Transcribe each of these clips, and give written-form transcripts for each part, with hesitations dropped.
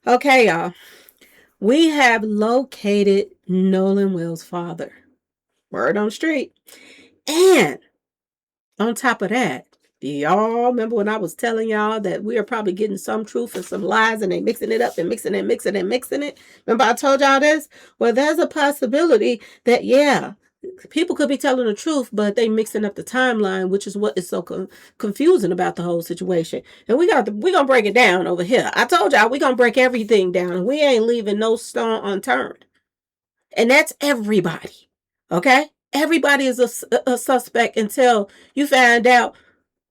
Okay, y'all. We have located Nolan Will's father. Word on the street. And on top of that, do y'all remember when I was telling y'all that we are probably getting some truth and some lies and they mixing it up and mixing and mixing and mixing it? Remember I told y'all this? Well, there's a possibility that, yeah, people could be telling the truth, but they mixing up the timeline, which is what is so confusing about the whole situation. And we gonna break it down over here. I told y'all we gonna break everything down, and we ain't leaving no stone unturned. And that's everybody. Okay, everybody is a suspect until you find out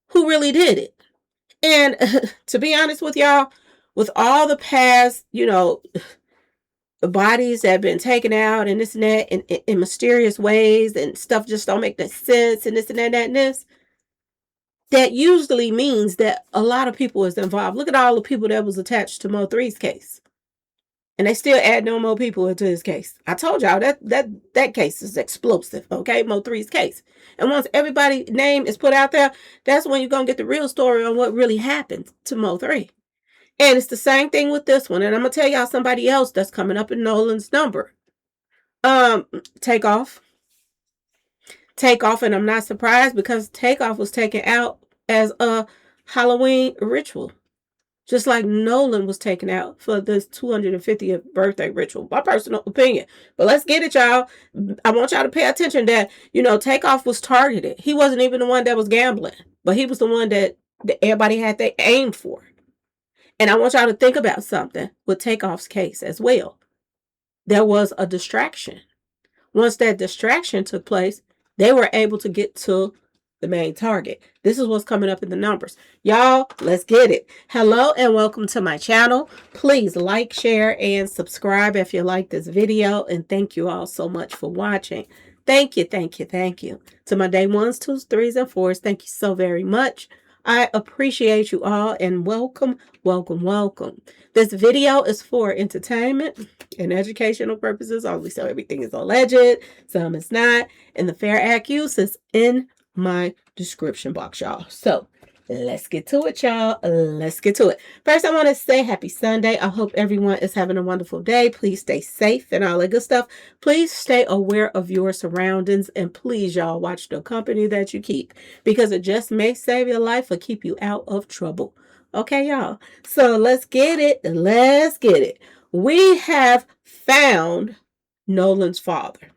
who really did it. And to be honest with y'all, with all the past, the bodies that have been taken out and this and that in mysterious ways and stuff just don't make no sense and this and that and this, that usually means that a lot of people is involved. Look at all the people that was attached to Mo3's case. And they still add no more people into his case. I told y'all that case is explosive, okay? Mo3's case. And once everybody's name is put out there, that's when you're going to get the real story on what really happened to Mo3. And it's the same thing with this one. And I'm going to tell y'all somebody else that's coming up in Nolan's number. Takeoff. Takeoff, and I'm not surprised because Takeoff was taken out as a Halloween ritual. Just like Nolan was taken out for this 250th birthday ritual. My personal opinion. But let's get it, y'all. I want y'all to pay attention that, Takeoff was targeted. He wasn't even the one that was gambling. But he was the one that everybody had their aim for. And I want y'all to think about something with Takeoff's case as well. There was a distraction. Once that distraction took place, they were able to get to the main target. This is what's coming up in the numbers. Y'all, let's get it. Hello and welcome to my channel. Please like, share, and subscribe if you like this video. And thank you all so much for watching. Thank you, thank you, thank you. To my day 1s, 2s, 3s, and 4s, thank you so very much. I appreciate you all and welcome, welcome, welcome. This video is for entertainment and educational purposes only, so everything is alleged, some is not, and the fair accuse is in my description box, y'all. So let's get to it, y'all. Let's get to it. First, I want to say happy Sunday. I hope everyone is having a wonderful day. Please stay safe and all that good stuff. Please stay aware of your surroundings, and please, y'all, watch the company that you keep because it just may save your life or keep you out of trouble. Okay, y'all. So let's get it. Let's get it. We have found Nolan's father.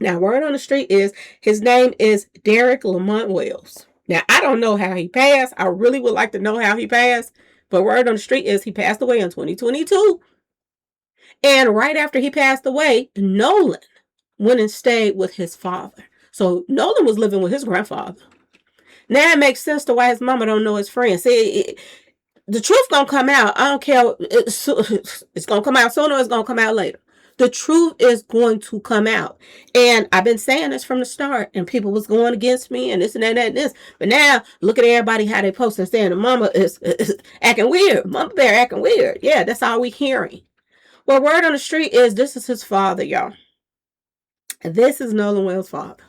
Now, word on the street is his name is Derek Lamont Wells. Now, I don't know how he passed. I really would like to know how he passed. But word on the street is he passed away in 2022. And right after he passed away, Nolan went and stayed with his father. So Nolan was living with his grandfather. Now it makes sense to why his mama don't know his friends. See, the truth gonna come out. I don't care. It's gonna come out sooner or it's gonna come out later. The truth is going to come out. And I've been saying this from the start, and people was going against me and this and that and this. But now, look at everybody how they post and saying the mama is acting weird. Mama bear acting weird. Yeah, that's all we hearing. Well, word on the street is this is his father, y'all. This is Nolan Wells' father.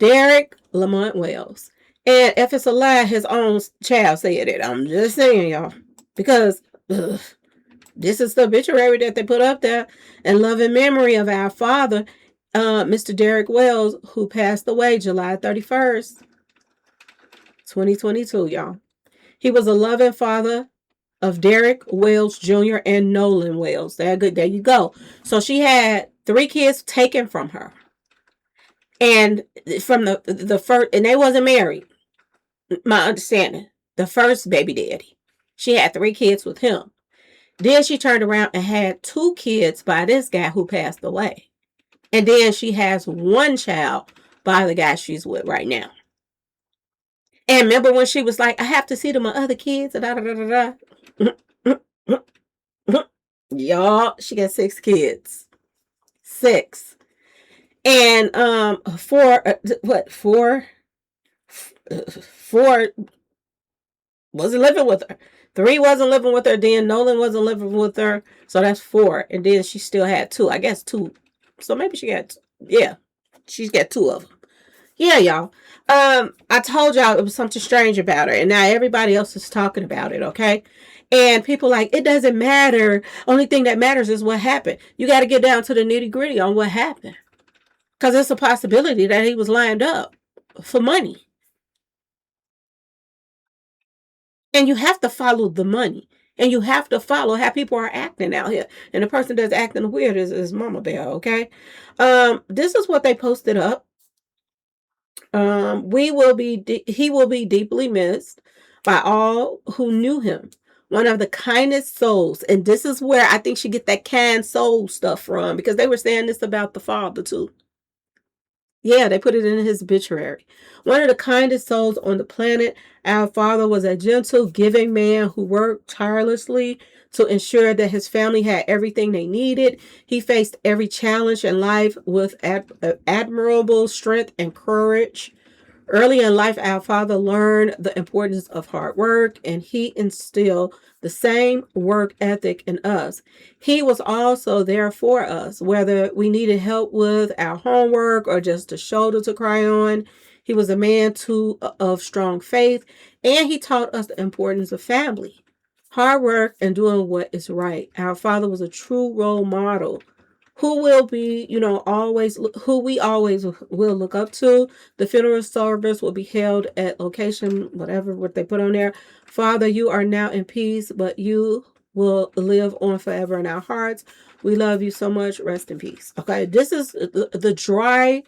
Derek Lamont Wells. And if it's a lie, his own child said it. I'm just saying, y'all. Because this is the obituary that they put up there in loving memory of our father, Mr. Derek Wells, who passed away July 31st, 2022, y'all. He was a loving father of Derek Wells Jr. and Nolan Wells. There you go. So she had 3 kids taken from her. And from the first, and they wasn't married, my understanding. The first baby daddy. She had 3 kids with him. Then she turned around and had 2 kids by this guy who passed away. And then she has 1 child by the guy she's with right now. And remember when she was like, I have to see to my other kids. Y'all, she got 6 kids. 6. And 4 wasn't living with her. 3 wasn't living with her. Then Nolan wasn't living with her. So that's 4. And then she still had 2. I guess 2. So maybe she got, yeah, she's got 2 of them. Yeah, y'all. I told y'all it was something strange about her, and now everybody else is talking about it, okay? And people like, it doesn't matter. Only thing that matters is what happened. You got to get down to the nitty gritty on what happened. Because it's a possibility that he was lined up for money. And you have to follow the money. And you have to follow how people are acting out here. And the person that's acting weird is Mama Bear, okay? This is what they posted up. He will be deeply missed by all who knew him. One of the kindest souls. And this is where I think she get that kind soul stuff from, because they were saying this about the father too. Yeah, they put it in his obituary. One of the kindest souls on the planet, our father was a gentle, giving man who worked tirelessly to ensure that his family had everything they needed. He faced every challenge in life with admirable strength and courage. Early in life, our father learned the importance of hard work, and he instilled the same work ethic in us. He was also there for us, whether we needed help with our homework or just a shoulder to cry on. He was a man too of strong faith, and he taught us the importance of family, hard work, and doing what is right. Our father was a true role model who will be, always, who we always will look up to. The funeral service will be held at location, whatever what they put on there. Father, you are now in peace, but you will live on forever in our hearts. We love you so much. Rest in peace. Okay, this is the dry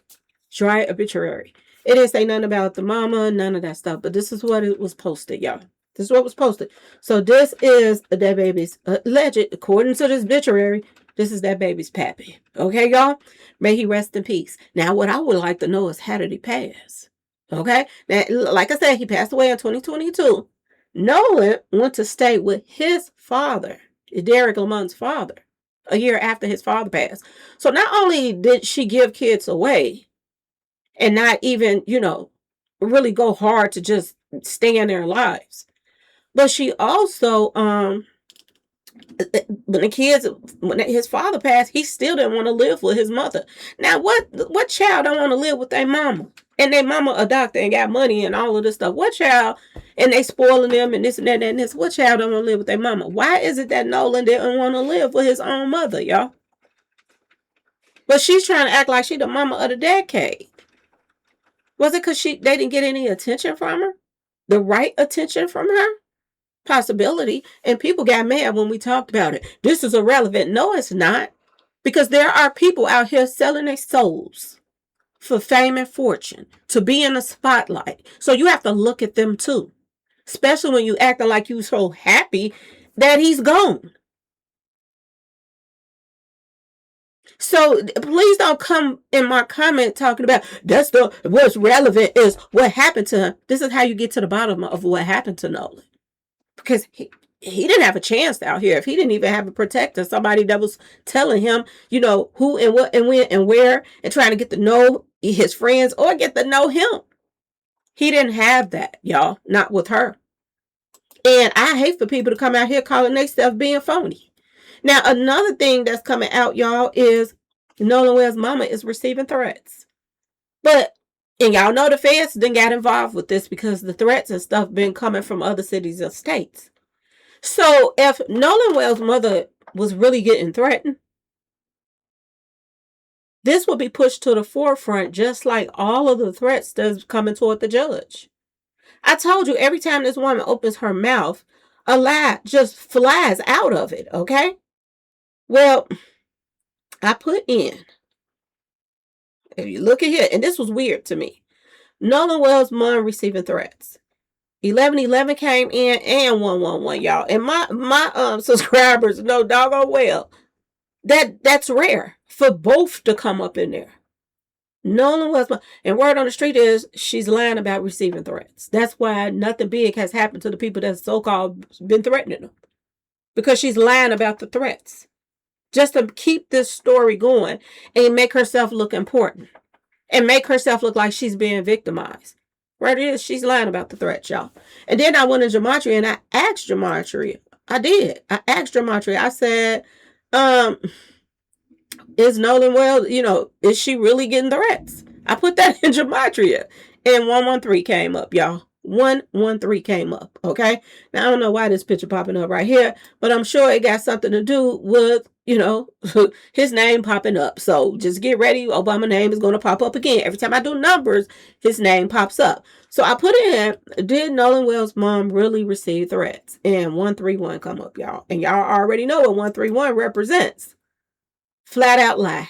obituary. It didn't say nothing about the mama, none of that stuff, but this is what it was posted, y'all. This is what was posted. So this is that baby's alleged, according to this obituary, this is that baby's pappy. Okay, y'all? May he rest in peace. Now, what I would like to know is, how did he pass? Okay? Now, like I said, he passed away in 2022. Nolan went to stay with his father, Derek Lamont's father, a year after his father passed. So not only did she give kids away and not even, really go hard to just stay in their lives, but she also when his father passed, he still didn't want to live with his mother. Now, what child don't want to live with their mama? And their mama a doctor and got money and all of this stuff. What child, and they spoiling them and this and that and this. What child don't want to live with their mama? Why is it that Nolan didn't want to live with his own mother, y'all? But she's trying to act like she the mama of the decade. Was it because they didn't get any attention from her? The right attention from her? Possibility. And people got mad when we talked about it. This is irrelevant. No, it's not. Because there are people out here selling their souls for fame and fortune, to be in the spotlight. So you have to look at them too. Especially when you acting like you so happy that he's gone. So please don't come in my comment talking about what's relevant is what happened to him. This is how you get to the bottom of what happened to Nolan. Because he didn't have a chance out here. If he didn't even have a protector, somebody that was telling him, who and what and when and where, and trying to get to know his friends or get to know him. He didn't have that, y'all. Not with her. And I hate for people to come out here calling themselves being phony. Now, another thing that's coming out, y'all, is Nolan Well's mama is receiving threats. And y'all know the feds then got involved with this because the threats and stuff been coming from other cities and states. So if Nolan Well's mother was really getting threatened, this will be pushed to the forefront, just like all of the threats that's coming toward the judge. I told you, every time this woman opens her mouth, a lie just flies out of it, okay? Well, I put in, if you look at here, and this was weird to me, Nolan Well's mom receiving threats. 1111 came in and 111, y'all. And my subscribers know doggone well that's rare for both to come up in there. Nolan was and word on the street is she's lying about receiving threats. That's why nothing big has happened to the people that so-called been threatening them. Because she's lying about the threats. Just to keep this story going and make herself look important. And make herself look like she's being victimized. Right, it is. She's lying about the threats, y'all. And then I went to Gematria and I asked Gematria. I did. I asked Gematria. I said, is Nolan Well, is she really getting threats? I put that in gematria, and 113 came up, y'all. 113 came up, okay? Now, I don't know why this picture popping up right here, but I'm sure it got something to do with, his name popping up. So just get ready. Obama name is going to pop up again. Every time I do numbers, his name pops up. So I put in, did Nolan Wells' mom really receive threats? And 131 come up, y'all. And y'all already know what 131 represents. Flat out lie.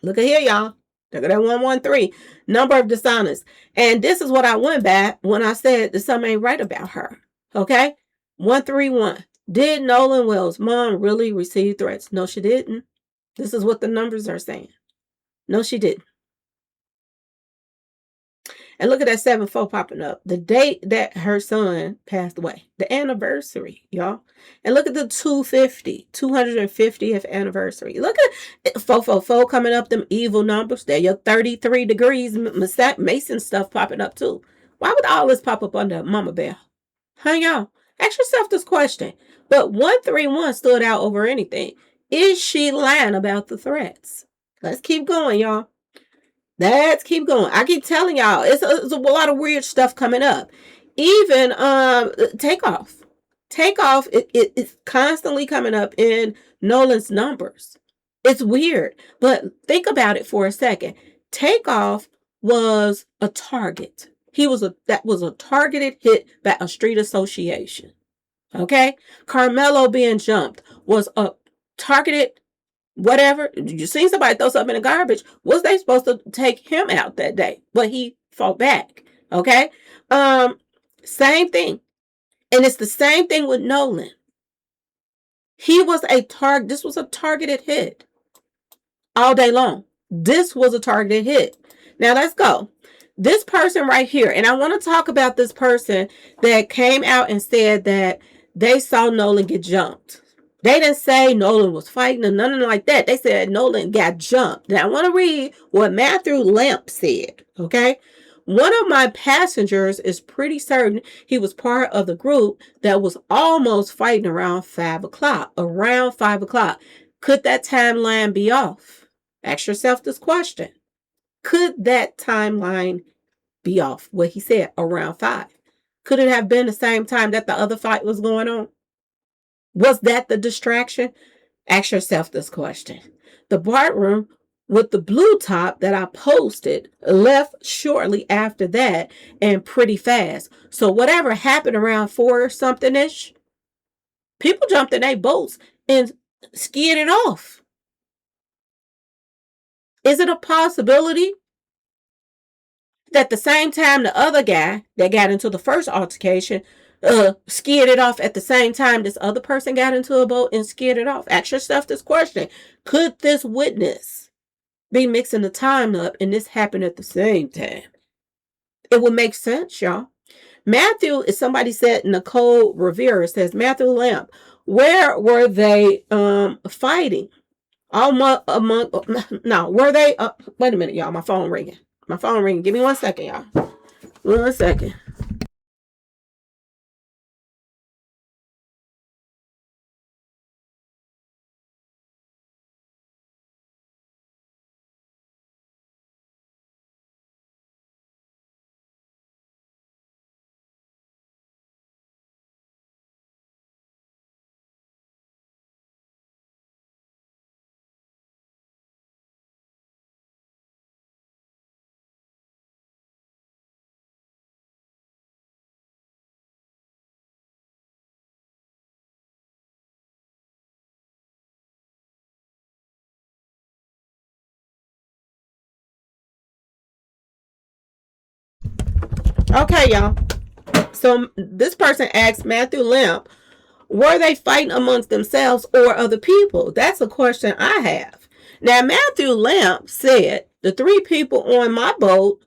Look at here, y'all. Look at that 113. Number of dishonest. And this is what I went by when I said that something ain't right about her. Okay? 131. Did Nolan Wells' mom really receive threats? No, she didn't. This is what the numbers are saying. No, she didn't. And look at that 7-4 popping up. The date that her son passed away. The anniversary, y'all. And look at the 250th anniversary. Look at 444 coming up, them evil numbers. There, your 33 degrees Mason stuff popping up too. Why would all this pop up under Mama Bear? Huh, y'all? Ask yourself this question. But 131 stood out over anything. Is she lying about the threats? Let's keep going, y'all. Let's keep going. I keep telling y'all, it's a lot of weird stuff coming up. Even takeoff. Takeoff, it's constantly coming up in Nolan's numbers. It's weird, but think about it for a second. Takeoff was a target. That was a targeted hit by a street association. Okay? Carmelo being jumped was a targeted whatever. You see somebody throw something in the garbage. Was they supposed to take him out that day? But he fought back. Okay? Same thing. And it's the same thing with Nolan. He was a target. This was a targeted hit all day long. This was a targeted hit. Now let's go. This person right here, and I want to talk about this person that came out and said that they saw Nolan get jumped. They didn't say Nolan was fighting or nothing like that. They said Nolan got jumped. Now I want to read what Matthew Lamp said, okay? One of my passengers is pretty certain he was part of the group that was almost fighting around 5 o'clock. Around 5 o'clock. Could that timeline be off? Ask yourself this question. Could that timeline be off? What he said, around 5. Could it have been the same time that the other fight was going on? Was that the distraction? Ask yourself this question. The BART room with the blue top that I posted left shortly after that and pretty fast. So whatever happened around 4 or something-ish, people jumped in their boats and skied it off. Is it a possibility that the same time the other guy that got into the first altercation skied it off at the same time this other person got into a boat and skied it off? Ask yourself this question. Could this witness be mixing the time up and this happened at the same time? It would make sense, y'all. Matthew, as somebody said, Nicole Rivera says, Matthew Lamp, where were they fighting? Were they? Wait a minute, y'all. My phone ringing. My phone ringing. Give me 1 second, y'all. 1 second. Okay, y'all. So this person asked Matthew Lamp, were they fighting amongst themselves or other people? That's a question I have. Now, Matthew Lamp said the 3 people on my boat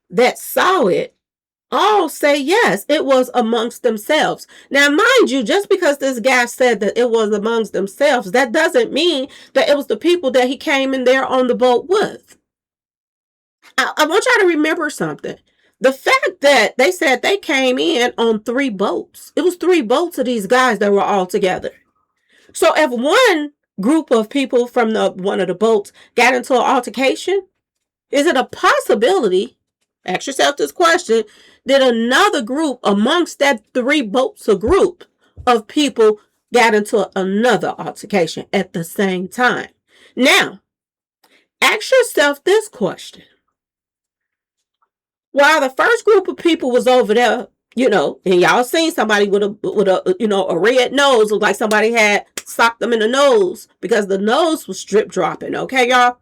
that saw it all say yes, it was amongst themselves. Now, mind you, just because this guy said that it was amongst themselves, that doesn't mean that it was the people that he came in there on the boat with. I want y'all to remember something. The fact that they said they came in on 3 boats. It was 3 boats of these guys that were all together. So if one group of people from one of the boats got into an altercation, Is it a possibility, ask yourself this question, that another group amongst that 3 boats of group of people got into another altercation at the same time? Now, ask yourself this question. While the first group of people was over there, and y'all seen somebody with a red nose, looked like somebody had socked them in the nose because the nose was drip dropping. Okay, y'all?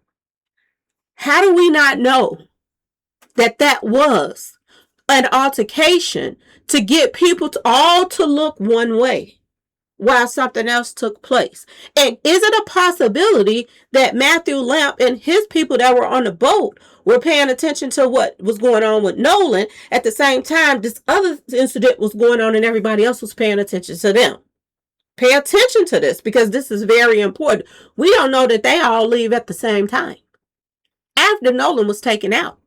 How do we not know that was an altercation to get people all to look one way while something else took place? And is it a possibility that Matthew Lamp and his people that were on the boat were paying attention to what was going on with Nolan at the same time this other incident was going on and everybody else was paying attention to them? Pay attention to this because this is very important. We don't know that they all leave at the same time after Nolan was taken out.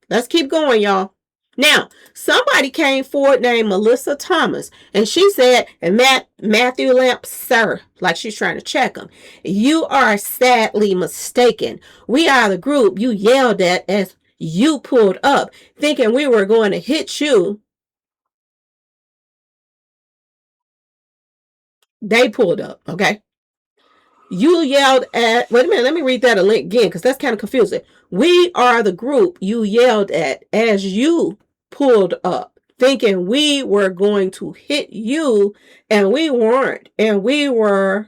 Let's keep going, y'all. Now, somebody came forward named Melissa Thomas, and she said, and Matthew Lamp, sir, like she's trying to check him, you are sadly mistaken. We are the group you yelled at as you pulled up, thinking we were going to hit you. They pulled up, okay? You yelled at, wait a minute, let me read that again because that's kind of confusing. We are the group you yelled at as you pulled up, thinking we were going to hit you, and we weren't, and we were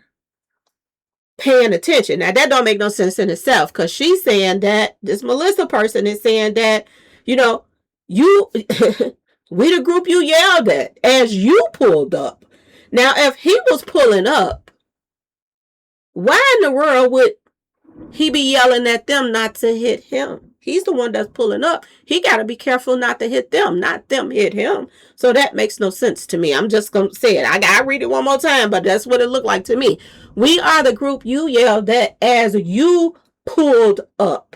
paying attention. Now, that don't make no sense in itself because she's saying that, this Melissa person is saying that, you we the group you yelled at as you pulled up. Now, if he was pulling up, why in the world would he be yelling at them not to hit him? He's the one that's pulling up. He got to be careful not to hit them, not them hit him. So that makes no sense to me. I'm just going to say it. I got to read it one more time, but that's what it looked like to me. We are the group you yelled at as you pulled up,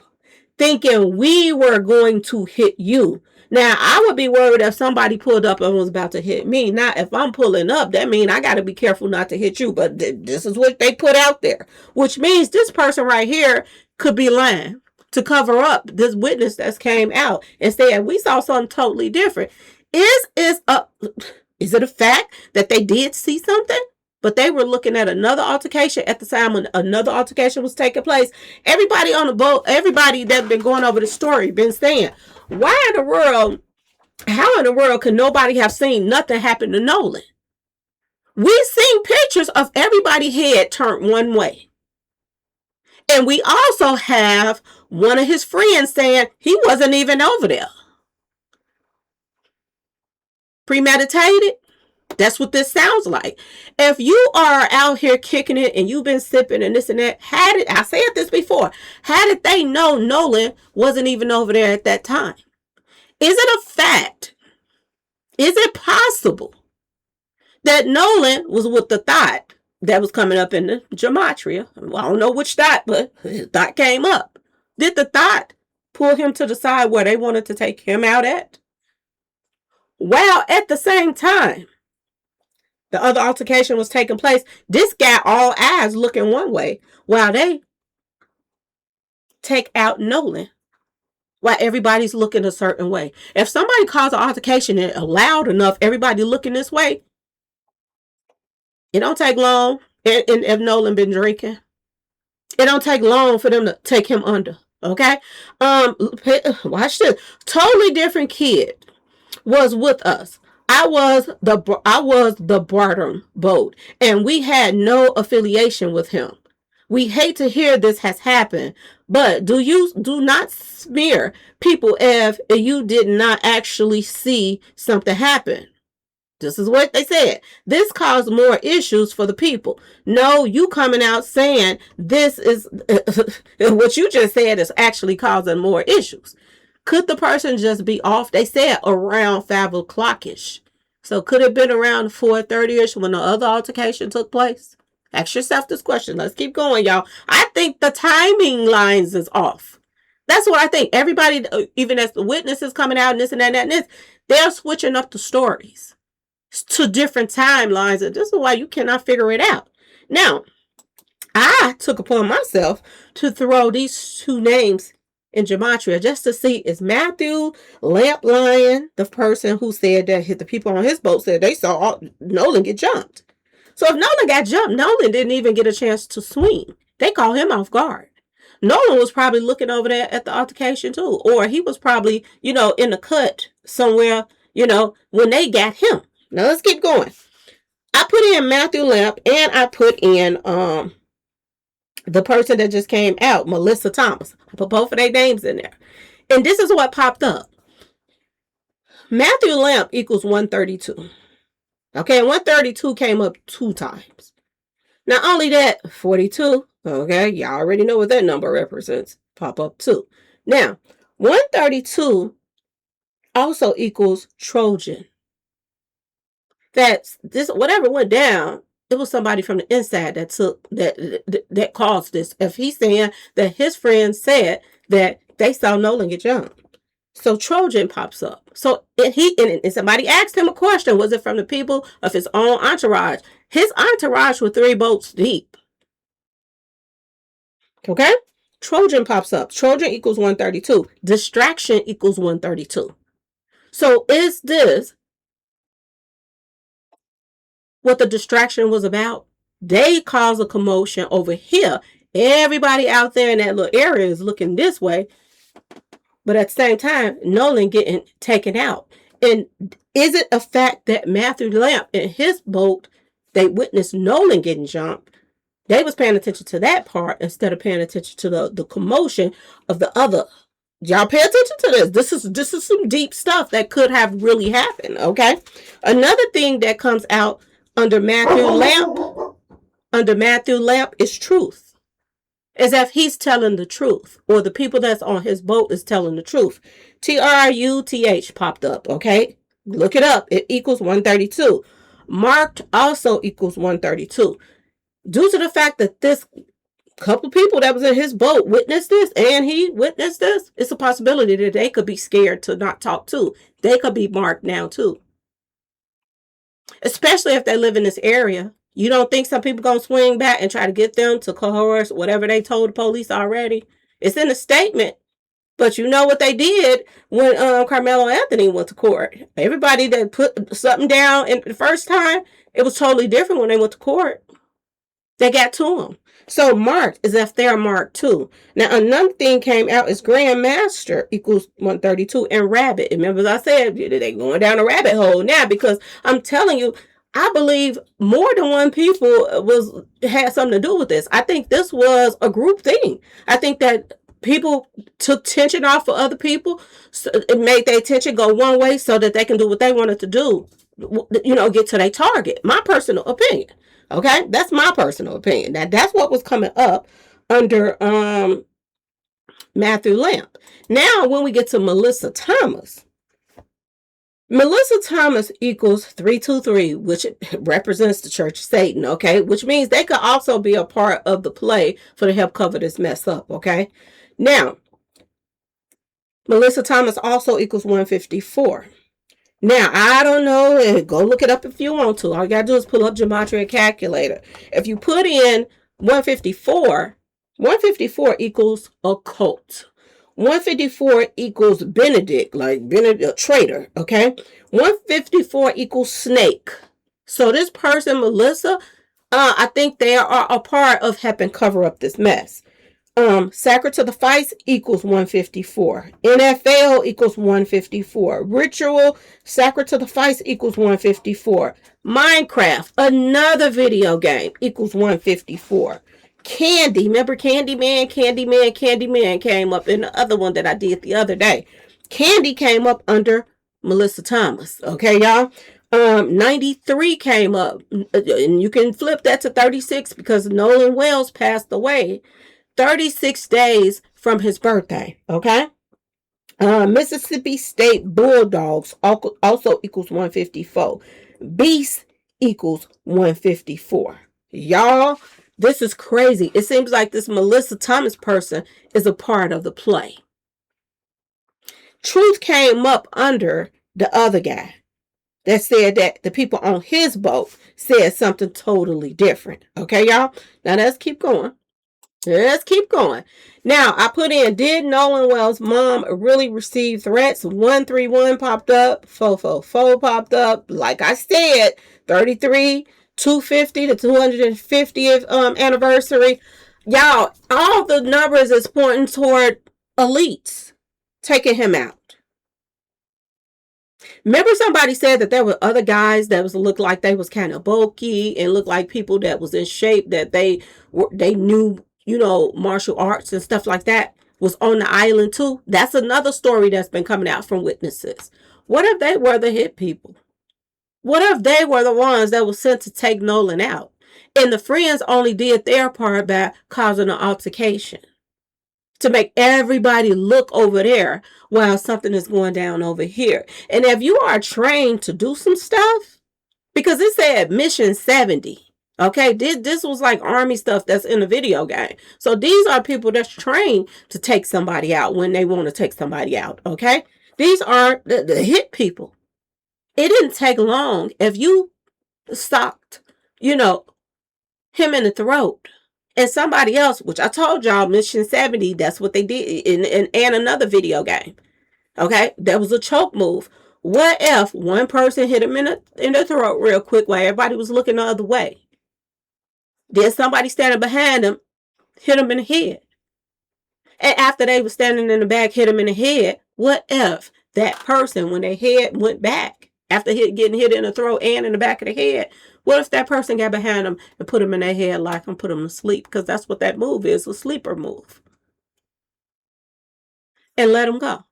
thinking we were going to hit you. Now, I would be worried if somebody pulled up and was about to hit me. Now, if I'm pulling up, that means I got to be careful not to hit you. But this is what they put out there, which means this person right here could be lying to cover up this witness that came out and said, we saw something totally different. Is it a fact that they did see something? But they were looking at another altercation at the time when another altercation was taking place. Everybody on the boat, everybody that's been going over the story, been saying, why in the world, how in the world could nobody have seen nothing happen to Nolan? We've seen pictures of everybody's head turned one way. And we also have one of his friends saying he wasn't even over there. Premeditated? That's what this sounds like. If you are out here kicking it and you've been sipping and this and that, I said this before, how did they know Nolan wasn't even over there at that time? Is it a fact? Is it possible that Nolan was with the thought that was coming up in the gematria? Well, I don't know which thought, but his thought came up. Did the thought pull him to the side where they wanted to take him out at? While at the same time, the other altercation was taking place, this guy all eyes looking one way while they take out Nolan, while everybody's looking a certain way. If somebody calls an altercation and loud enough, everybody looking this way, it don't take long. And if Nolan been drinking, it don't take long for them to take him under. Okay? Watch this. Totally different kid was with us. I was the bottom boat, and we had no affiliation with him. We hate to hear this has happened, but do not smear people if you did not actually see something happen. This is what they said. This caused more issues for the people. No, you coming out saying this is what you just said is actually causing more issues. Could the person just be off? They said around 5 o'clock-ish. So could it have been around 4:30-ish when the other altercation took place? Ask yourself this question. Let's keep going, y'all. I think the timing lines is off. That's what I think. Everybody, even as the witnesses coming out and this and that and this, they're switching up the stories to different timelines. And this is why you cannot figure it out. Now, I took upon myself to throw these two names in gematria just to see, is Matthew Lamp lying? The person who said that the people on his boat said they saw Nolan get jumped. So if Nolan got jumped, Nolan didn't even get a chance to swing. They caught him off guard. Nolan was probably looking over there at the altercation too. Or he was probably, in the cut somewhere, when they got him. Now let's keep going. I put in Matthew Lamp and I put in the person that just came out, Melissa Thomas. I put both of their names in there. And this is what popped up. Matthew Lamp equals 132. Okay, 132 came up 2 times. Not only that, 42. Okay, y'all already know what that number represents. Pop up 2. Now, 132 also equals Trojan. That's this, whatever went down, it was somebody from the inside that took that caused this. If he's saying that his friends said that they saw Nolan get jumped. So Trojan pops up. So and somebody asked him a question. Was it from the people of his own entourage? His entourage was 3 boats deep. Okay? Trojan pops up. Trojan equals 132. Distraction equals 132. So is this what the distraction was about? They caused a commotion over here. Everybody out there in that little area is looking this way. But at the same time, Nolan getting taken out. And is it a fact that Matthew Lamp in his boat, they witnessed Nolan getting jumped? They was paying attention to that part instead of paying attention to the commotion of the other. Y'all pay attention to this. This is some deep stuff that could have really happened, okay? Another thing that comes out under Matthew Lamp is truth. As if he's telling the truth, or the people that's on his boat is telling the truth. TRUTH popped up, okay? Look it up. It equals 132. Marked also equals 132. Due to the fact that this couple people that was in his boat witnessed this, and he witnessed this, it's a possibility that they could be scared to not talk too. They could be marked now too. Especially if they live in this area. You don't think some people going to swing back and try to get them to coerce whatever they told the police already? It's in the statement. But you know what they did when Carmelo Anthony went to court. Everybody that put something down in the first time, it was totally different when they went to court. They got to them. So marked is if they're marked too. Now another thing came out is Grandmaster equals 132 and Rabbit. Remember, as I said, they're going down a rabbit hole now, because I'm telling you, I believe more than one people had something to do with this. I think this was a group thing. I think that people took tension off of other people. So it made their attention go one way so that they can do what they wanted to do. Get to their target. My personal opinion. Okay, that's my personal opinion. That's what was coming up under Matthew Lamp. Now, when we get to Melissa Thomas equals 323, which represents the Church of Satan, okay? Which means they could also be a part of the play for to help cover this mess up, okay? Now, Melissa Thomas also equals 154. Now, I don't know, go look it up if you want to. All you gotta do is pull up Gematria Calculator. If you put in 154 equals occult. 154 equals Benedict, like Benedict, a traitor, okay? 154 equals snake. So this person, Melissa, I think they are a part of helping cover up this mess. Sacred to the Feist equals 154. NFL equals 154. Ritual, Sacred to the Feist equals 154. Minecraft, another video game, equals 154. Candy, remember Candyman came up in the other one that I did the other day. Candy came up under Melissa Thomas, okay, y'all? 93 came up, and you can flip that to 36 because Nolan Wells passed away 36 days from his birthday, okay? Mississippi State Bulldogs also equals 154. Beast equals 154. Y'all, this is crazy. It seems like this Melissa Thomas person is a part of the play. Truth came up under the other guy that said that the people on his boat said something totally different. Okay, y'all? Now let's keep going. Let's keep going. Now, I put in, did Nolan Wells' mom really receive threats? 131 popped up, 444 popped up. Like I said, 33, 250, the 250th anniversary. Y'all, all the numbers is pointing toward elites taking him out. Remember somebody said that there were other guys that looked like they was kind of bulky and looked like people that was in shape, that they knew, martial arts and stuff like that, was on the island too. That's another story that's been coming out from witnesses. What if they were the hit people? What if they were the ones that were sent to take Nolan out? And the friends only did their part by causing an altercation to make everybody look over there while something is going down over here. And if you are trained to do some stuff, because it said mission 70, okay, this was like army stuff that's in a video game. So these are people that's trained to take somebody out when they want to take somebody out, okay? These aren't the hit people. It didn't take long. If you stopped, him in the throat, and somebody else, which I told y'all, Mission 70, that's what they did in another video game. Okay? That was a choke move. What if one person hit him in the throat real quick while everybody was looking the other way? Then somebody standing behind him hit him in the head. And after they were standing in the back, hit him in the head. What if that person, when their head went back, after getting hit in the throat and in the back of the head, what if that person got behind them and put them in their head like and put them to sleep? Because that's what that move is, a sleeper move. And let him go.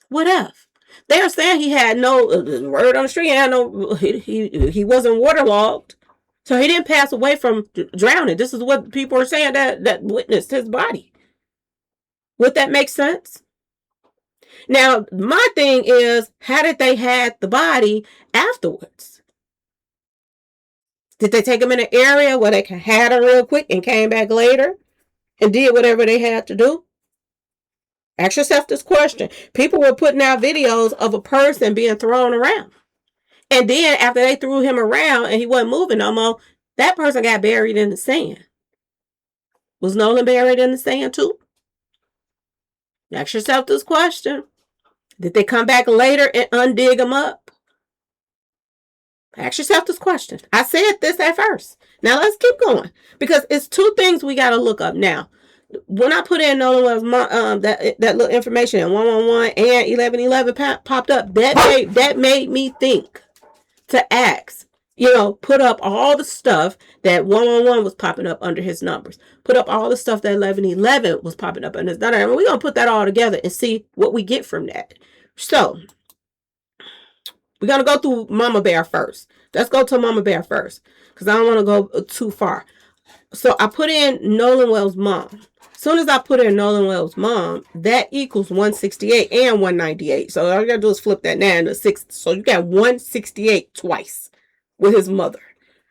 What if? They're saying he had no word on the street. He wasn't waterlogged. So he didn't pass away from drowning. This is what people are saying that witnessed his body. Would that make sense? Now, my thing is, how did they have the body afterwards? Did they take him in an area where they had him real quick and came back later and did whatever they had to do? Ask yourself this question. People were putting out videos of a person being thrown around. And then after they threw him around and he wasn't moving no more, that person got buried in the sand. Was Nolan buried in the sand too? Ask yourself this question. Did they come back later and undig him up? Ask yourself this question. I said this at first. Now let's keep going. Because it's two things we got to look up now. When I put in Nolan was that little information and 111 and 1111 popped up, that made me think to ask, put up all the stuff that 111 was popping up under his numbers. Put up all the stuff that 1111 was popping up under his numbers. And we're going to put that all together and see what we get from that. So, we're going to go through Mama Bear first. Let's go to Mama Bear first because I don't want to go too far. So, I put in Nolan Wells' mom. As soon as I put in Nolan Wells' mom, that equals 168 and 198. So, all you got to do is flip that 9 to 6. So, you got 168 twice with his mother.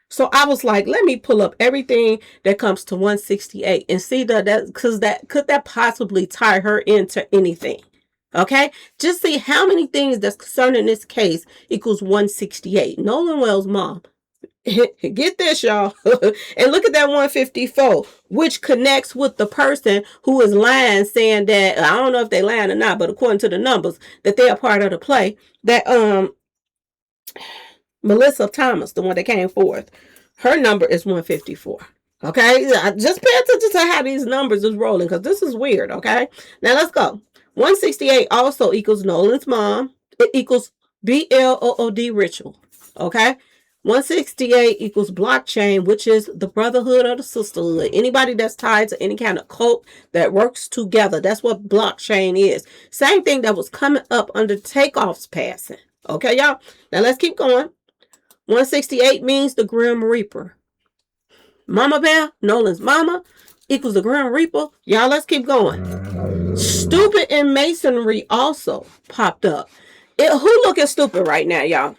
So, I was like, let me pull up everything that comes to 168 and see because could that possibly tie her into anything? Okay, just see how many things that's concerning this case equals 168. Nolan Wells' mom. Get this, y'all. And look at that 154, which connects with the person who is lying, saying that, I don't know if they lying or not, but according to the numbers, that they are part of the play. That Melissa Thomas, the one that came forth, her number is 154. Okay, just pay attention to how these numbers is rolling because this is weird. Okay, now let's go. 168 also equals Nolan's mom. It equals BLOOD ritual. Okay. 168 equals blockchain, which is the brotherhood or the sisterhood. Anybody that's tied to any kind of cult that works together. That's what blockchain is. Same thing that was coming up under Takeoff's passing. Okay, y'all. Now let's keep going. 168 means the Grim Reaper. Mama Bear, Nolan's mama, equals the Grim Reaper. Y'all, let's keep going. Stupid in masonry also popped up. Who looking stupid right now, y'all?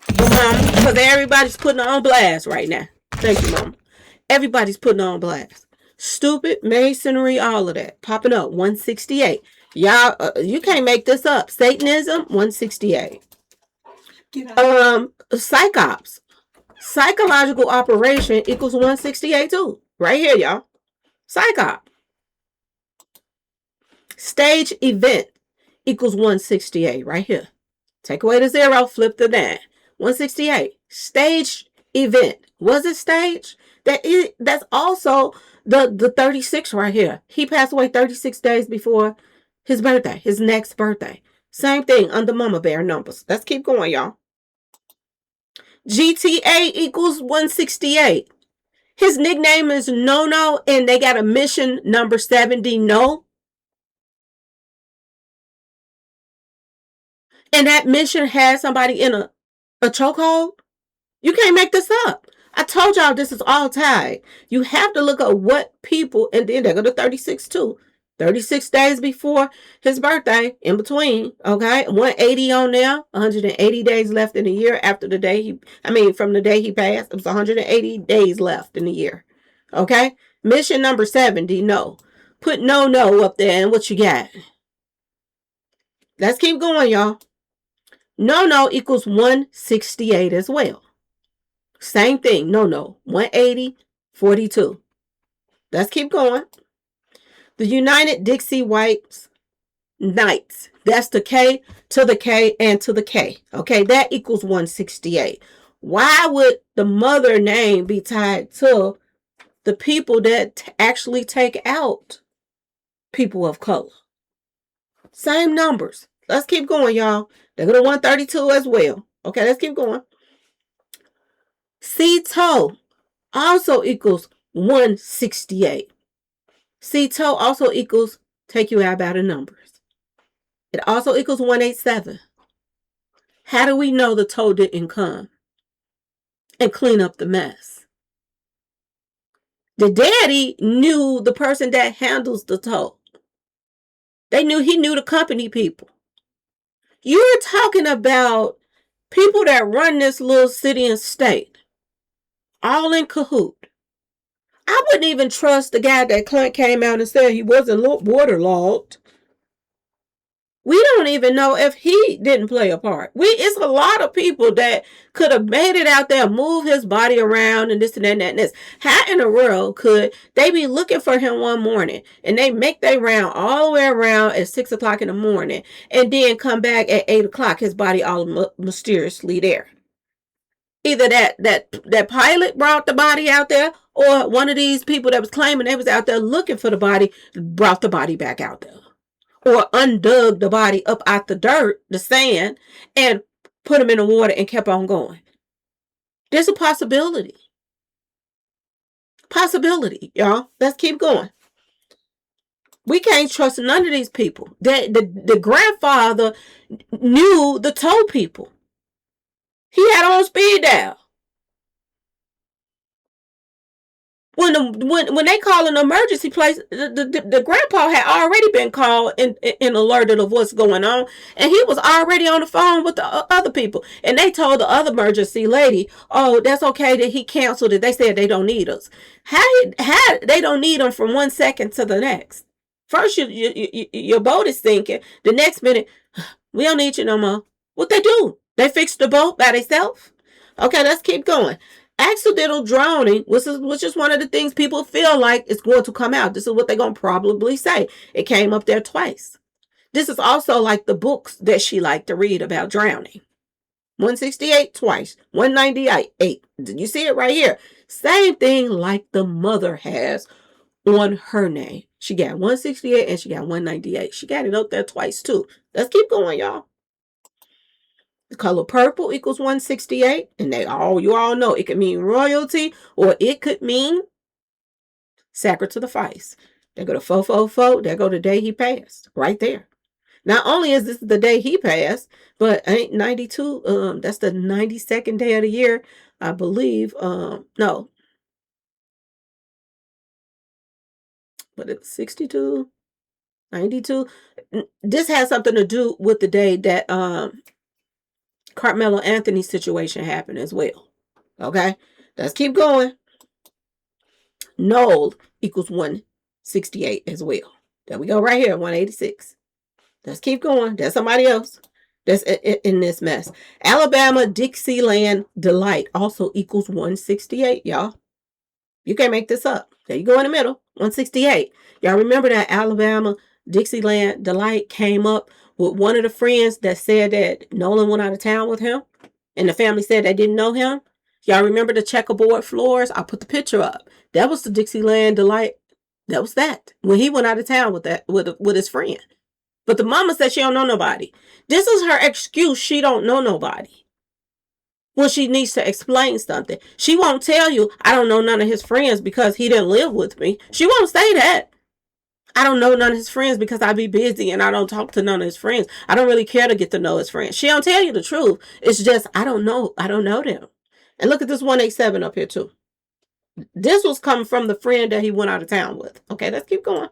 Because everybody's putting on blast right now. Thank you, Mama. Everybody's putting on blast. Stupid masonry, all of that popping up. 168. Y'all, you can't make this up. Satanism, 168. Psychops. Psychological operation equals 168 too. Right here, y'all. Psychop. Stage event equals 168 right here. Take away the 0, flip the 9. 168. Stage event. Was it stage? That's also the 36 right here. He passed away 36 days before his birthday, his next birthday. Same thing under Mama Bear numbers. Let's keep going, y'all. GTA equals 168. His nickname is No, and they got a mission number 70, No. And that mission has somebody in a chokehold. You can't make this up. I told y'all this is all tied. You have to look at what people, and then they go to 36 too. 36 days before his birthday, in between, okay? 180 on there, 180 days left in the year after the day from the day he passed. It was 180 days left in the year, okay? Mission number 70, No. Put No up there, and what you got? Let's keep going, y'all. No equals 168 as well. Same thing. No. 180, 42. Let's keep going. The United Dixie Whites Knights. That's the K to the K and to the K. Okay, that equals 168. Why would the mother name be tied to the people that actually take out people of color? Same numbers. Let's keep going, y'all. They go to 132 as well. Okay, let's keep going. C-toe also equals 168. C-toe also equals take you out by the numbers. It also equals 187. How do we know the toe didn't come and clean up the mess? The daddy knew the person that handles the toe. He knew the company people. You're talking about people that run this little city and state. All in cahoot. I wouldn't even trust the guy that Clint came out and said he wasn't waterlogged. We don't even know if he didn't play a part. It's a lot of people that could have made it out there, move his body around and this and that and that and this. How in the world could they be looking for him one morning and they make their round all the way around at 6 o'clock in the morning and then come back at 8 o'clock, his body all mysteriously there? Either that pilot brought the body out there, or one of these people that was claiming they was out there looking for the body brought the body back out there, or undug the body up out the dirt, the sand, and put him in the water and kept on going. There's a possibility. Y'all. Let's keep going. We can't trust none of these people. The grandfather knew the toe people. He had on speed dial. When they call an emergency place, the grandpa had already been called and alerted of what's going on, and he was already on the phone with the other people, and they told the other emergency lady, "Oh, that's okay that he canceled it. They said they don't need us." How they don't need them from 1 second to the next? First, your boat is sinking. The next minute, we don't need you no more. What they do? They fixed the boat by themselves? Okay, let's keep going. Accidental drowning, which is one of the things people feel like is going to come out. This is what they're going to probably say. It came up there twice. This is also like the books that she liked to read about drowning. 168 twice. 198. Did you see it right here? Same thing like the mother has on her name. She got 168 and she got 198. She got it up there twice too. Let's keep going, y'all. The color purple equals 168, and you all know it could mean royalty, or it could mean sacred to the feist. There go to 444. There go the day he passed, right there. Not only is this the day he passed, but ain't 92. That's the 92nd day of the year, I believe. No, but it's 62, 92. This has something to do with the day that Carmelo Anthony's situation happened as well. Okay, let's keep going. Nolan equals 168 as well. There we go right here, 186. Let's keep going. There's somebody else. that's in this mess. Alabama Dixieland Delight also equals 168, y'all. You can't make this up. There you go in the middle, 168. Y'all remember that Alabama Dixieland Delight came up with one of the friends that said that Nolan went out of town with him, and the family said they didn't know him. Y'all remember the checkerboard floors? I'll put the picture up. That was the Dixieland Delight. That was that when he went out of town with his friend. But the mama said she don't know nobody. This is her excuse. She don't know nobody. When she needs to explain something, she won't tell you, I don't know none of his friends because he didn't live with me. She won't say that. I don't know none of his friends because I be busy and I don't talk to none of his friends. I don't really care to get to know his friends. She don't tell you the truth. It's just, I don't know them. And look at this 187 up here too. This was coming from the friend that he went out of town with. Okay, let's keep going.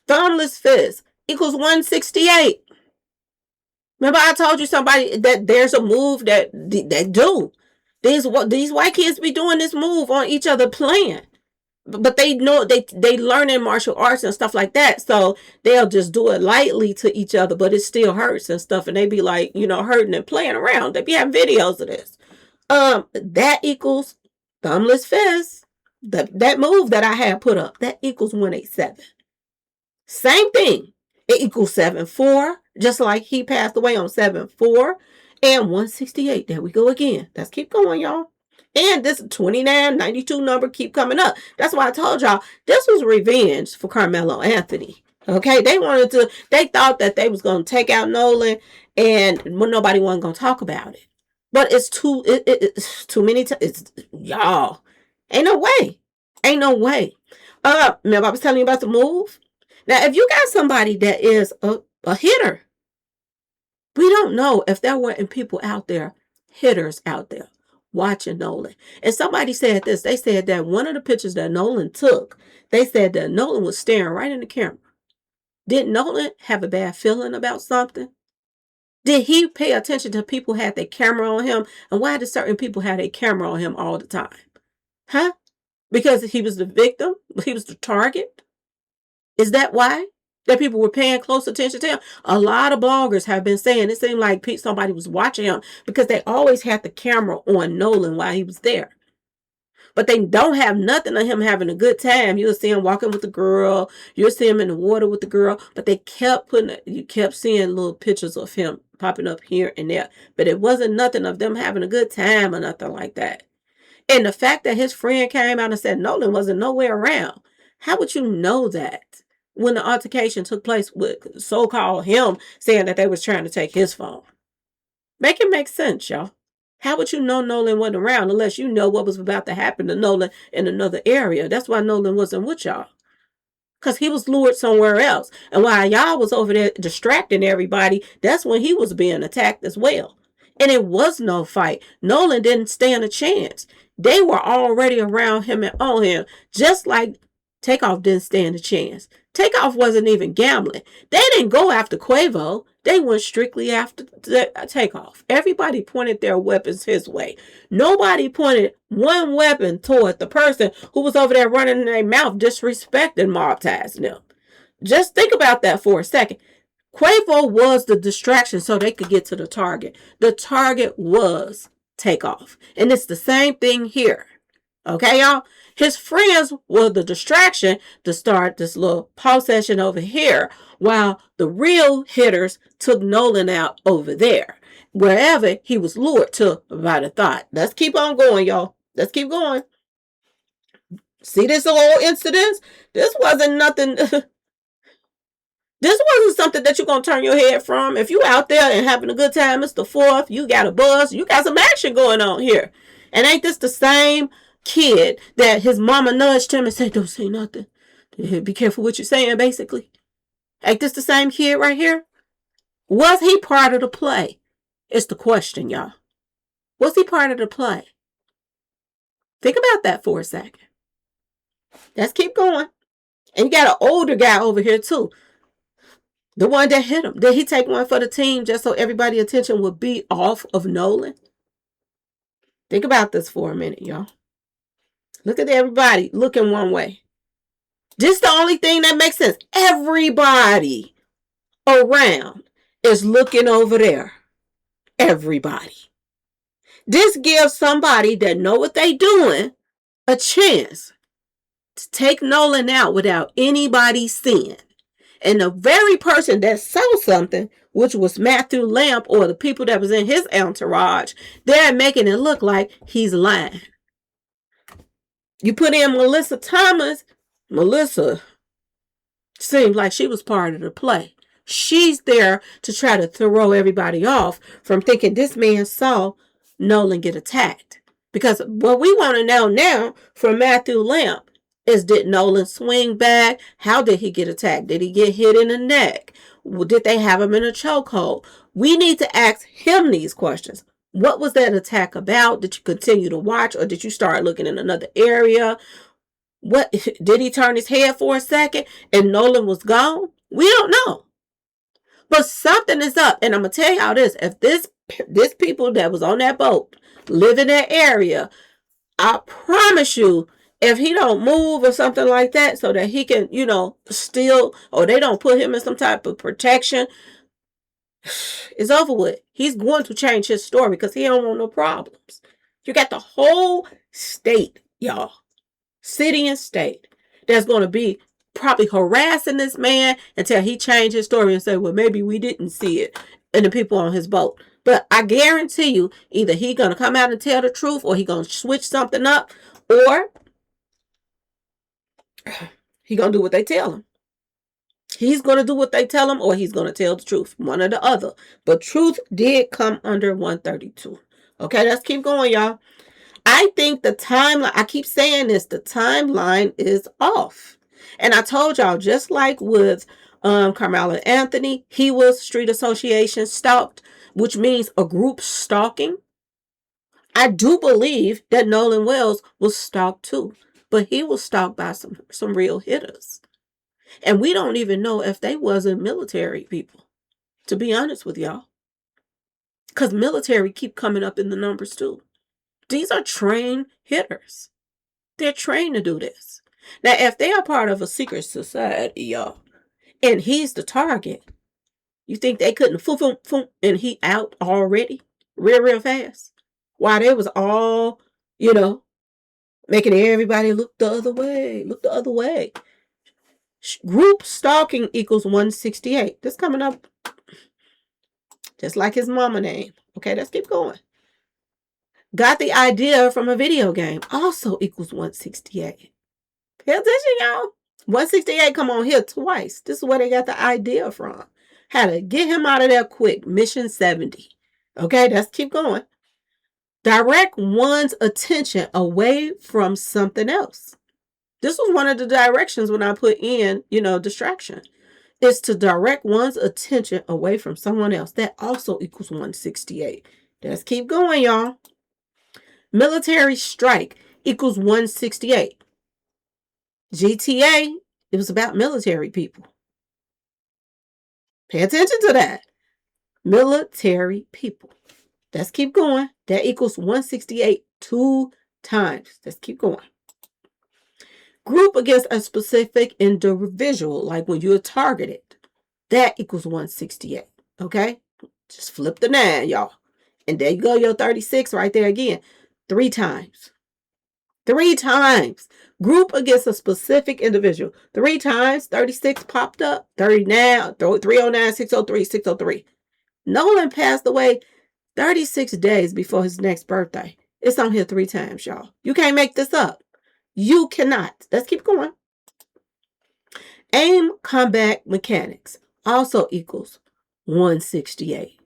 Thumbless fist equals 168. Remember I told you somebody that there's a move that do. These white kids be doing this move on each other playing. But they know they learn in martial arts and stuff like that. So they'll just do it lightly to each other, but it still hurts and stuff. And they be like, hurting and playing around. They be having videos of this. That equals thumbless fist. That move that I had put up, that equals 187. Same thing. It equals 7-4, just like he passed away on 7-4 and 168. There we go again. Let's keep going, y'all. And this 2992 number keep coming up. That's why I told y'all this was revenge for Carmelo Anthony. Okay, they thought that they was going to take out Nolan and nobody wasn't going to talk about it. But it's too many times. Y'all, ain't no way. Remember I was telling you about the move? Now, if you got somebody that is a hitter, we don't know if there weren't people out there, hitters out there, watching Nolan. And somebody said this. They said that one of the pictures that Nolan took, they said that Nolan was staring right in the camera. Did Nolan have a bad feeling about something? Did he pay attention to people who had their camera on him? And why did certain people have their camera on him all the time? Huh? Because he was the victim? He was the target? Is that why? That people were paying close attention to him? A lot of bloggers have been saying it seemed like somebody was watching him because they always had the camera on Nolan while he was there. But they don't have nothing of him having a good time. You'll see him walking with the girl. You'll see him in the water with the girl. But you kept seeing little pictures of him popping up here and there. But it wasn't nothing of them having a good time or nothing like that. And the fact that his friend came out and said Nolan wasn't nowhere around. How would you know that? When the altercation took place with so-called him saying that they was trying to take his phone. Make it make sense, y'all. How would you know Nolan wasn't around unless you know what was about to happen to Nolan in another area? That's why Nolan wasn't with y'all. Because he was lured somewhere else. And while y'all was over there distracting everybody, that's when he was being attacked as well. And it was no fight. Nolan didn't stand a chance. They were already around him and on him, just like Takeoff didn't stand a chance. Takeoff wasn't even gambling. They didn't go after Quavo. They went strictly after Takeoff. Everybody pointed their weapons his way. Nobody pointed one weapon toward the person who was over there running their mouth, disrespecting mob ties them. Just think about that for a second. Quavo was the distraction so they could get to the target. The target was Takeoff. And it's the same thing here. Okay, y'all? His friends were the distraction to start this little pause session over here while the real hitters took Nolan out over there, wherever he was lured to by the thought. Let's keep on going, y'all. Let's keep going. See this whole incident? This wasn't nothing. This wasn't something that you're going to turn your head from. If you out there and having a good time, it's the 4th, you got a buzz, you got some action going on here. And ain't this the same kid that his mama nudged him and said, don't say nothing. Be careful what you're saying, basically. Ain't this the same kid right here? Was he part of the play? It's the question, y'all. Was he part of the play? Think about that for a second. Let's keep going. And you got an older guy over here, too. The one that hit him. Did he take one for the team just so everybody's attention would be off of Nolan? Think about this for a minute, y'all. Look at everybody looking one way. This is the only thing that makes sense. Everybody around is looking over there. Everybody. This gives somebody that know what they doing a chance to take Nolan out without anybody seeing. And the very person that saw something, which was Matthew Lamp or the people that was in his entourage, they're making it look like he's lying. You put in Melissa Thomas, Melissa seemed like she was part of the play. She's there to try to throw everybody off from thinking this man saw Nolan get attacked. Because what we want to know now from Matthew Lamp is, did Nolan swing back? How did he get attacked? Did he get hit in the neck? Did they have him in a chokehold? We need to ask him these questions. What was that attack about? Did you continue to watch, or did you start looking in another area? What did he turn his head for a second and Nolan was gone? We don't know. But something is up. And I'm going to tell y'all this. If this people that was on that boat live in that area, I promise you, if he don't move or something like that so that he can, steal, or they don't put him in some type of protection, it's over with. He's going to change his story because he don't want no problems. You got the whole state, y'all, city and state, that's going to be probably harassing this man until he changed his story and say, well, maybe we didn't see it, and the people on his boat. But I guarantee you, either he going to come out and tell the truth, or he going to switch something up, or he going to do what they tell him. He's going to do what they tell him, or he's going to tell the truth. One or the other. But truth did come under 132. Okay, let's keep going, y'all. I think the timeline, I keep saying this, the timeline is off. And I told y'all, just like with Carmelo Anthony, he was street association stalked, which means a group stalking. I do believe that Nolan Wells was stalked too, but he was stalked by some real hitters. And we don't even know if they wasn't military people, to be honest with y'all. Because military keep coming up in the numbers too. These are trained hitters. They're trained to do this. Now, if they are part of a secret society, y'all, and he's the target, you think they couldn't and he out already real fast? While they was all, making everybody look the other way. Group stalking equals 168. This coming up just like his mama name. Okay, let's keep going. Got the idea from a video game. Also equals 168. Pay attention, y'all. 168 come on here twice. This is where they got the idea from. How to get him out of there quick. Mission 70. Okay, let's keep going. Direct one's attention away from something else. This was one of the directions when I put in, distraction. Is to direct one's attention away from someone else. That also equals 168. Let's keep going, y'all. Military strike equals 168. GTA, it was about military people. Pay attention to that. Military people. Let's keep going. That equals 168 2 times. Let's keep going. Group against a specific individual, like when you're targeted. That equals 168. Okay? Just flip the 9, y'all. And there you go, your 36 right there again. 3 times. 3 times. Group against a specific individual. 3 times. 36 popped up. 39, 309, 603, 603. Nolan passed away 36 days before his next birthday. It's on here 3 times, y'all. You can't make this up. You cannot. Let's keep going. Aim combat mechanics also equals 168.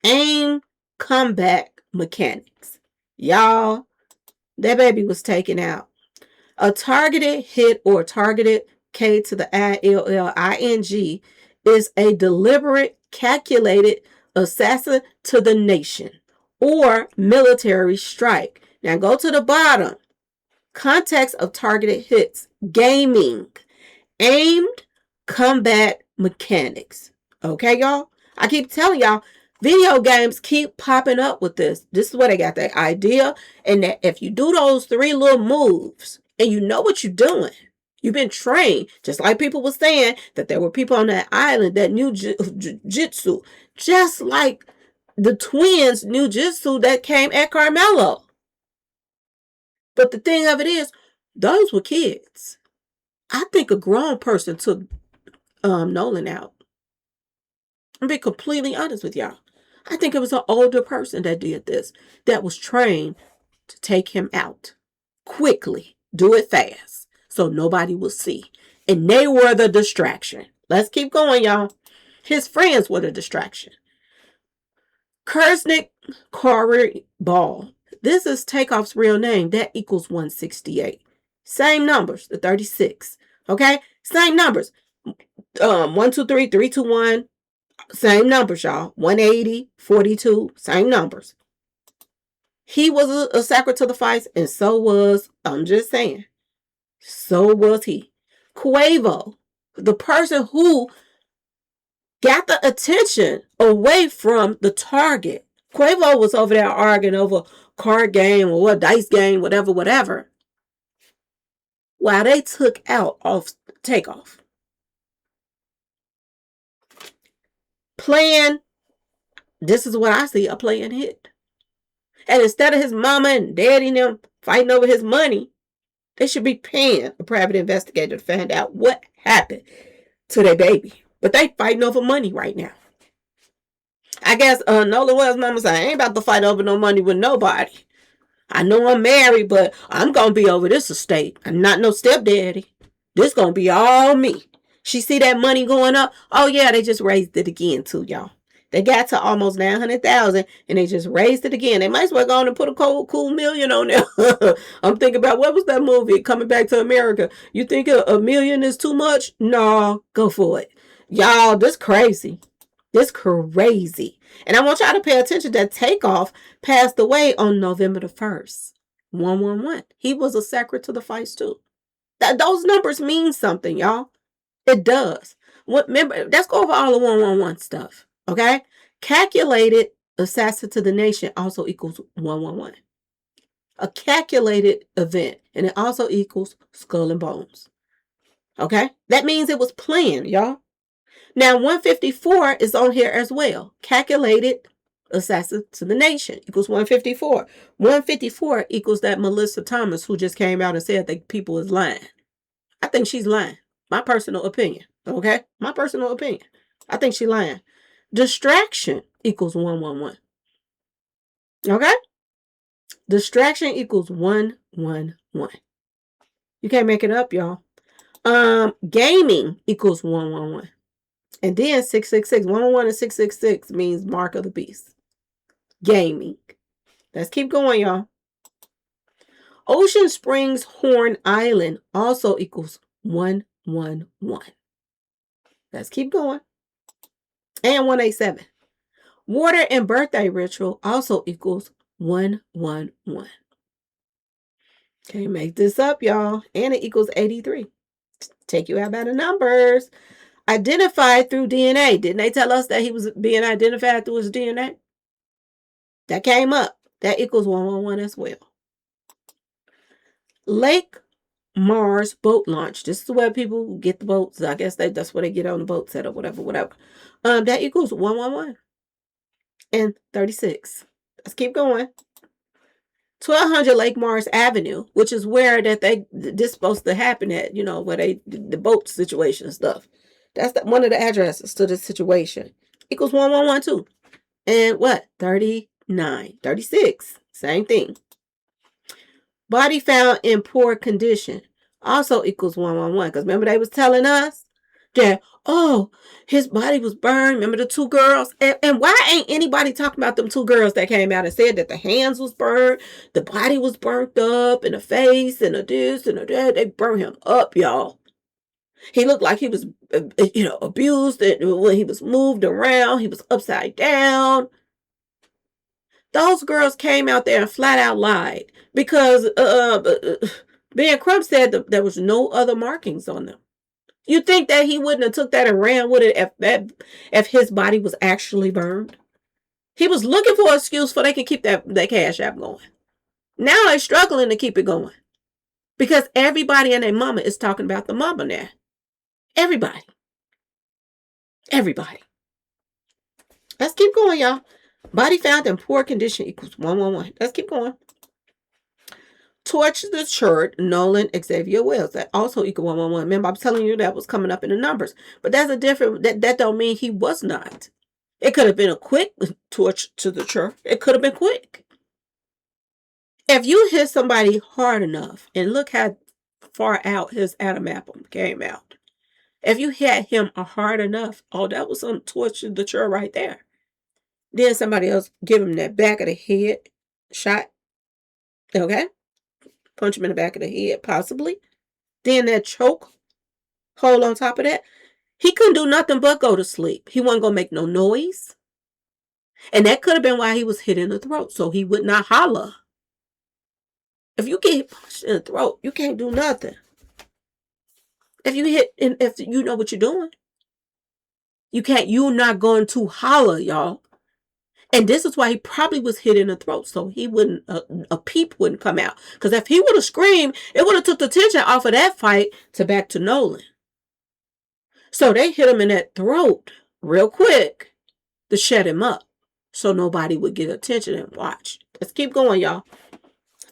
Aim combat mechanics. Y'all, that baby was taken out. A targeted hit or targeted K to the ILLING is a deliberate, calculated assassin to the nation or military strike. Now go to the bottom. Context of targeted hits. Gaming. Aimed combat mechanics. Okay, y'all? I keep telling y'all, video games keep popping up with this. This is where they got that idea. And that if you do those 3 little moves and you know what you're doing, You've been trained, just like people were saying that there were people on that island that knew jitsu, just like the twins knew jitsu that came at Carmelo. But the thing of it is, those were kids. I think a grown person took Nolan out. I'm being completely honest with y'all. I think it was an older person that did this, that was trained to take him out quickly, do it fast, so nobody will see. And they were the distraction. Let's keep going, y'all. His friends were the distraction. Kersnick Corey Ball. This is Takeoff's real name. That equals 168. Same numbers, the 36. Okay? Same numbers. 1, 2, 3, 3, 2, 1. Same numbers, y'all. 180, 42. Same numbers. He was a sacred to the fights, and so was, I'm just saying, so was he. Quavo, the person who got the attention away from the target. Quavo was over there arguing over card game or what, dice game, whatever. While they took out off Takeoff. Playing, this is what I see, a playing hit. And instead of his mama and daddy and them fighting over his money, they should be paying a private investigator to find out what happened to their baby. But they fighting over money right now. I guess Nolan Wells' mama said, I ain't about to fight over no money with nobody. I know I'm married, but I'm going to be over this estate. I'm not no stepdaddy. This going to be all me. She see that money going up. Oh, yeah, they just raised it again, too, y'all. They got to almost 900,000 and they just raised it again. They might as well go on and put a cool million on there. I'm thinking about, what was that movie, Coming Back to America? You think a million is too much? No, go for it. Y'all, this crazy. This crazy. And I want y'all to pay attention that Takeoff passed away on November the 1st. 111. He was a sacred to the fights too. Those numbers mean something, y'all. It does. Remember, let's go over all the 111 stuff. Okay? Calculated assassin to the nation also equals 111. A calculated event. And it also equals skull and bones. Okay? That means it was planned, y'all. Now, 154 is on here as well. Calculated assassin to the nation equals 154. 154 equals that Melissa Thomas who just came out and said that people is lying. I think she's lying. My personal opinion. Okay? My personal opinion. I think she's lying. Distraction equals 111. Okay? Distraction equals 111. You can't make it up, y'all. Gaming equals 111. And then 666. 111 and 666 means mark of the beast. Gaming. Let's keep going, y'all. Ocean Springs Horn Island also equals 111. Let's keep going. And 187. Water and birthday ritual also equals 111. Can't make this up, y'all. And it equals 83. Take you out by the numbers. Identified through DNA. Didn't they tell us that he was being identified through his DNA? That came up. That equals 111 as well. Lake Mars boat launch. This is where people get the boats. I guess that's where they get on the boat set or whatever. That equals 111 and 36. Let's keep going. 1200 Lake Mars Avenue, which is where this supposed to happen at, where the boat situation and stuff. That's one of the addresses to this situation. Equals 111 too. And what? 39. 36. Same thing. Body found in poor condition. Also equals 111. Because remember they was telling us that, his body was burned. Remember the 2 girls? And why ain't anybody talking about them 2 girls that came out and said that the hands was burned, the body was burnt up, and the face, and the this, and the that. They burned him up, y'all. He looked like he was, abused. And when he was moved around, he was upside down. Those girls came out there and flat out lied because Ben Crump said that there was no other markings on them. You think that he wouldn't have took that and ran with it if his body was actually burned? He was looking for an excuse so they could keep that cash app going. Now they're struggling to keep it going. Because everybody and their mama is talking about the mama now. Everybody. Everybody. Let's keep going, y'all. Body found in poor condition equals 111. Let's keep going. Torch the church, Nolan, Xavier Wells. That also equal 111. Remember, I was telling you that was coming up in the numbers. But that's a different, that don't mean he was not. It could have been a quick torch to the church. It could have been quick. If you hit somebody hard enough, and look how far out his Adam apple came out. If you hit him hard enough, oh, that was some torch to the church right there. Then somebody else give him that back of the head shot. Okay? Punch him in the back of the head, possibly. Then that choke hole on top of that. He couldn't do nothing but go to sleep. He wasn't going to make no noise. And that could have been why he was hit in the throat, so he would not holler. If you get punched in the throat, you can't do nothing. If you hit, and if you know what you're doing, you're not going to holler, y'all. And this is why he probably was hit in the throat, so he wouldn't, a peep wouldn't come out. Because if he would have screamed, it would have took the tension off of that fight to back to Nolan. So they hit him in that throat real quick to shut him up, so nobody would get attention and watch. Let's keep going, y'all.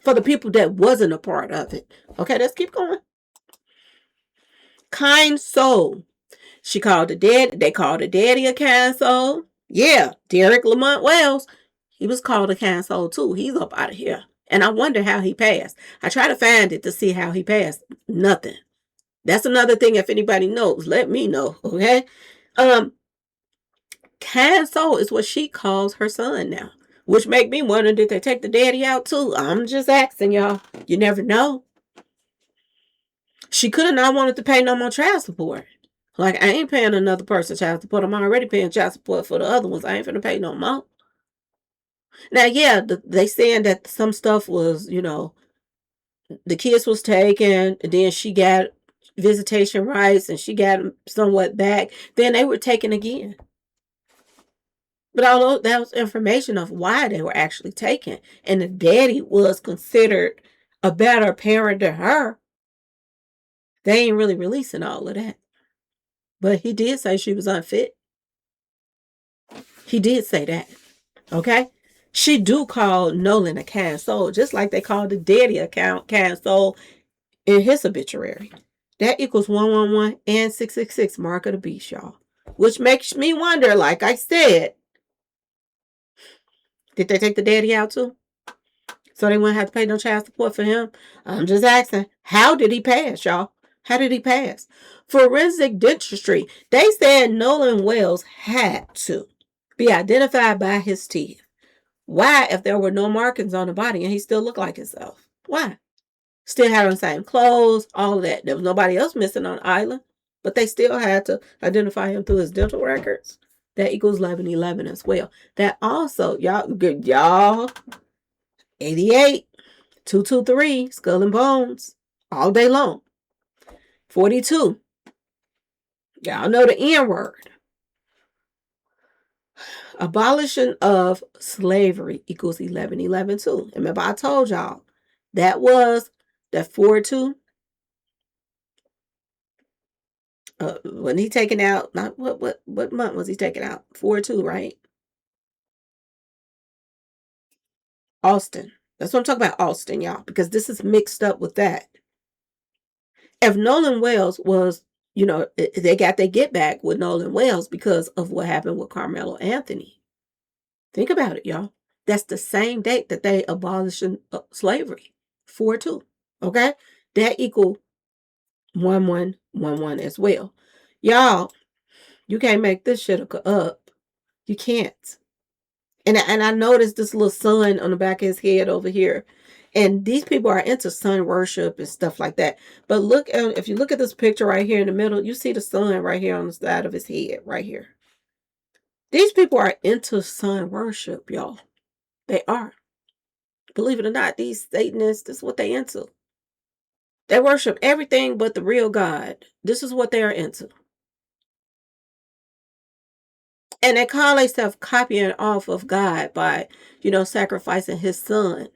For the people that wasn't a part of it. Okay, let's keep going. Kind soul. She called the dead. They called the daddy a kind soul. Yeah, Derek Lamont Wells. He was called a kind soul too. He's up out of here. And I wonder how he passed. I try to find it to see how he passed. Nothing. That's another thing. If anybody knows, let me know. Okay. Kind soul is what she calls her son now. Which make me wonder, did they take the daddy out too? I'm just asking, y'all. You never know. She could have not wanted to pay no more child support. Like, I ain't paying another person child support. I'm already paying child support for the other ones. I ain't finna pay no more. Now, yeah, they saying that some stuff was, the kids was taken, and then she got visitation rights, and she got them somewhat back. Then they were taken again. But although that was information of why they were actually taken, and the daddy was considered a better parent than her, they ain't really releasing all of that. But he did say she was unfit. He did say that. Okay? She do call Nolan a kind soul, just like they called the daddy a kind soul in his obituary. That equals 111 and 666, mark of the beast, y'all. Which makes me wonder, like I said, did they take the daddy out too? So they wouldn't have to pay no child support for him? I'm just asking, how did he pass, y'all? How did he pass? Forensic dentistry. They said Nolan Wells had to be identified by his teeth. Why, if there were no markings on the body and he still looked like himself? Why? Still had on the same clothes, all of that. There was nobody else missing on the island, but they still had to identify him through his dental records. That equals 1111 as well. That also, y'all, 88, 223, skull and bones, all day long. 42. Y'all know the N word. Abolition of slavery equals 1111 too. Remember, I told y'all that was that 42. When he taken out, not what month was he taken out? 42, right? Austin. That's what I'm talking about, Austin, y'all, because this is mixed up with that. If Nolan Wells was, they got their get back with Nolan Wells because of what happened with Carmelo Anthony. Think about it, y'all. That's the same date that they abolished slavery. 4-2. Okay? That equal 1111 as well. Y'all, you can't make this shit up. You can't. And I noticed this little sun on the back of his head over here. And these people are into sun worship and stuff like that. But look, if you look at this picture right here in the middle, you see the sun right here on the side of his head, right here. These people are into sun worship, y'all. They are. Believe it or not, these Satanists, this is what they into. They worship everything but the real God. This is what they are into. And they call themselves copying off of God by, sacrificing his son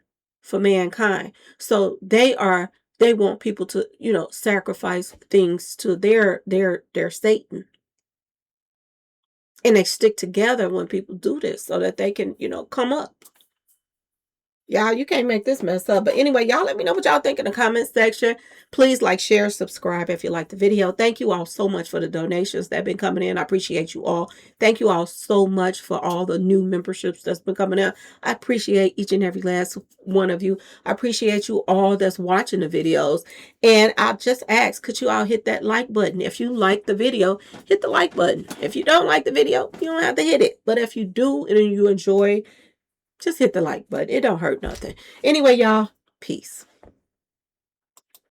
for mankind. So they are They want people to, sacrifice things to their Satan. And they stick together when people do this so that they can, come up. Y'all, you can't make this mess up. But anyway, y'all let me know what y'all think in the comment section. Please like, share, subscribe if you like the video. Thank you all so much for the donations that have been coming in. I appreciate you all. Thank you all so much for all the new memberships that's been coming in. I appreciate each and every last one of you. I appreciate you all that's watching the videos. And I just ask, could you all hit that like button? If you like the video, hit the like button. If you don't like the video, you don't have to hit it. But if you do and you enjoy, just hit the like button. It don't hurt nothing. Anyway, y'all, peace.